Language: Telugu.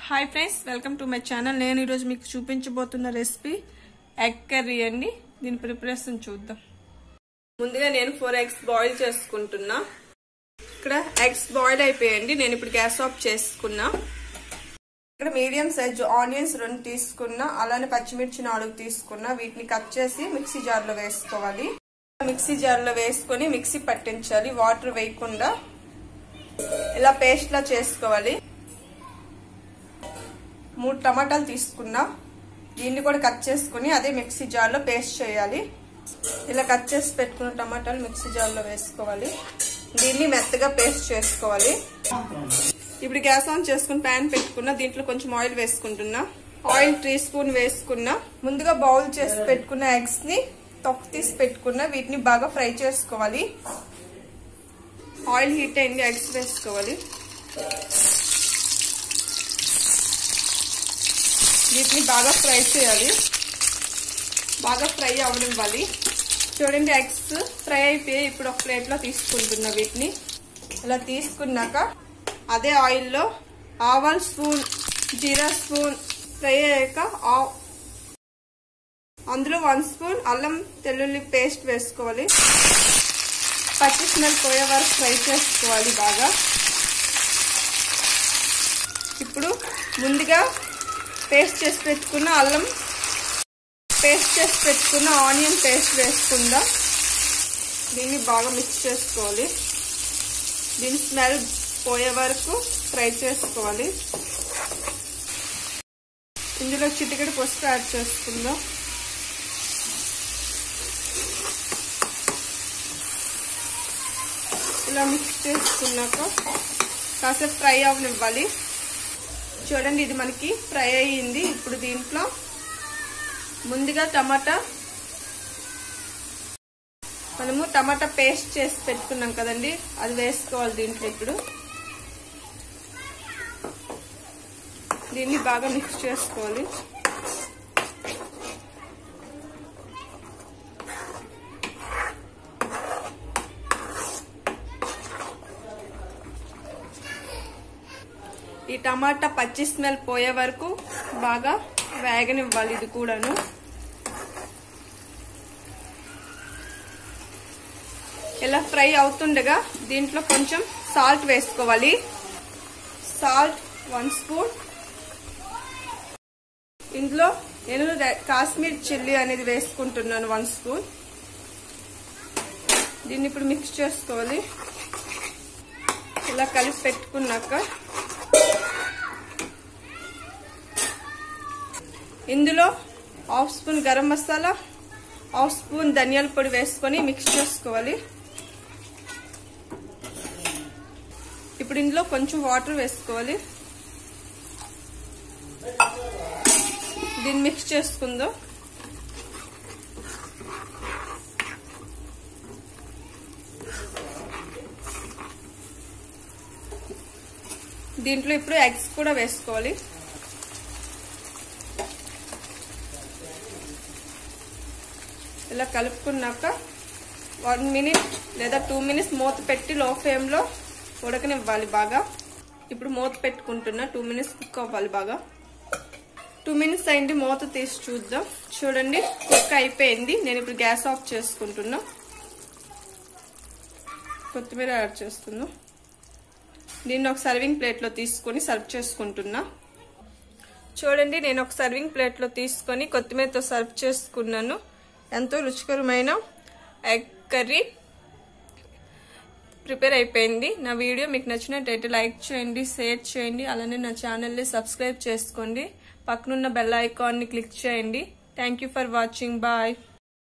Hi friends, welcome to my channel. నేను ఈరోజు మీకు చూపించబోతున్న రెసిపీ ఎగ్ కర్రీ అండి. దీని ప్రిపరేషన్ చూద్దాం. ముందుగా నేను 4 ఎగ్స్ బాయిల్ చేసుకుంటున్నా. ఇక్కడ ఎగ్స్ బాయిల్ అయిపోయాయండి. నేను ఇప్పుడు గ్యాస్ ఆఫ్ చేసుకున్నా. ఇక్కడ మీడియం సైజ్ ఆనియన్స్ 2 తీసుకున్నా, అలానే పచ్చిమిర్చి 4 తీసుకున్నా. వీటిని కట్ చేసి మిక్సీ జార్లో వేసుకోవాలి. మిక్సీ జార్లో వేసుకొని మిక్సీ పట్టించాలి, వాటర్ వేయకుండా. ఇలా పేస్ట్ లా చేసుకోవాలి. 3 టమాటాలు తీసుకున్నా, దీన్ని కూడా కట్ చేసుకుని అదే మిక్సీ జార్లో పేస్ట్ చేయాలి. ఇలా కట్ చేసి పెట్టుకున్న టమాటాలు మిక్సీ జార్లో వేసుకోవాలి. దీన్ని మెత్తగా పేస్ట్ చేసుకోవాలి. ఇప్పుడు గ్యాస్ ఆన్ చేసుకుని ప్యాన్ పెట్టుకున్నా, దీంట్లో కొంచెం ఆయిల్ వేసుకుంటున్నా. ఆయిల్ 3 స్పూన్ వేసుకున్నా. ముందుగా బౌల్ చేసి పెట్టుకున్న ఎగ్స్ ని తొక్క తీసి పెట్టుకున్నా. వీటిని బాగా ఫ్రై చేసుకోవాలి. ఆయిల్ హీట్ అయింది, ఎగ్స్ వేసుకోవాలి. వీటిని బాగా ఫ్రై చేయాలి, బాగా ఫ్రై అవనివ్వాలి. చూడండి, ఎగ్స్ ఫ్రై అయిపోయి ఇప్పుడు ఒక ప్లేట్లో తీసుకుంటున్నా. వీటిని ఇలా తీసుకున్నాక అదే ఆయిల్లో ఆవాల్ స్పూన్, జీరా స్పూన్ ఫ్రై అయ్యాక అందులో 1 స్పూన్ అల్లం వెల్లుల్లి పేస్ట్ వేసుకోవాలి. పచ్చి స్మెల్ పోయే వరకు ఫ్రై చేసుకోవాలి బాగా. ఇప్పుడు ముందుగా పేస్ట్ చేసి పెట్టుకున్న అల్లం పేస్ట్ చేసి పెట్టుకున్న ఆనియన్ పేస్ట్ వేసుకుందాం. దీన్ని బాగా మిక్స్ చేసుకోవాలి. దీని స్మెల్ పోయే వరకు ఫ్రై చేసుకోవాలి. ఇందులో చిటికెడు పసుపు యాడ్ చేసుకుందాం. ఇలా మిక్స్ చేసుకున్నాక కాసేపు ఫ్రై అవనివ్వాలి. చూడండి, ఇది మనకి ఫ్రై అయ్యింది. ఇప్పుడు దీంట్లో ముందుగా మనము టమాటా పేస్ట్ చేసి పెట్టుకున్నాం కదండి, అది వేసుకోవాలి దీంట్లో. ఇప్పుడు దీన్ని బాగా మిక్స్ చేసుకోవాలి. ఈ టమాటా పచ్చి స్మెల్ పోయే వరకు బాగా వేగనివ్వాలి. ఇది కూడాను ఇలా ఫ్రై అవుతుండగా దీంట్లో కొంచెం సాల్ట్ వేసుకోవాలి. Salt 1 spoon. ఇందులో నేను కాశ్మీర్ చిల్లీ అనేది వేసుకుంటున్నాను 1 స్పూన్. దీన్ని ఇప్పుడు మిక్స్ చేసుకోవాలి. ఇలా కలిపి పెట్టుకున్నాక ఇందులో 1/2 స్పూన్ గరం మసాలా, 1/2 స్పూన్ ధనియాల పొడి వేసుకొని మిక్స్ చేసుకోవాలి. ఇప్పుడు ఇందులో కొంచెం వాటర్ వేసుకోవాలి. దీన్ని మిక్స్ చేసుకుందాం. దీంట్లో ఇప్పుడు ఎగ్స్ కూడా వేసుకోవాలి. ఇలా కలుపుకున్నాక 1 మినిట్ లేదా 2 మినిట్స్ మూత పెట్టి లో ఫ్లేమ్ లో ఉడకనివ్వాలి బాగా. ఇప్పుడు మూత పెట్టుకుంటున్నా. 2 మినిట్స్ కుక్ అవ్వాలి బాగా. 2 మినిట్స్ అయింది, మూత తీసి చూద్దాం. చూడండి, కుక్ అయిపోయింది. నేను ఇప్పుడు గ్యాస్ ఆఫ్ చేసుకుంటున్నా. కొత్తిమీర యాడ్ చేస్తున్నా. దీన్ని ఒక సర్వింగ్ ప్లేట్లో తీసుకొని సర్వ్ చేసుకుంటున్నా. చూడండి, నేను ఒక సర్వింగ్ ప్లేట్లో తీసుకొని కొత్తిమీరతో సర్వ్ చేసుకున్నాను. ఎంతో రుచికరమైన ఎగ్ కర్రీ ప్రిపేర్ అయిపోయింది. నా వీడియో మీకు నచ్చినట్టయితే లైక్ చేయండి, షేర్ చేయండి, అలానే నా ఛానల్ని సబ్స్క్రైబ్ చేసుకోండి. పక్కనున్న బెల్ ఐకాన్ని క్లిక్ చేయండి. Thank you for watching. Bye.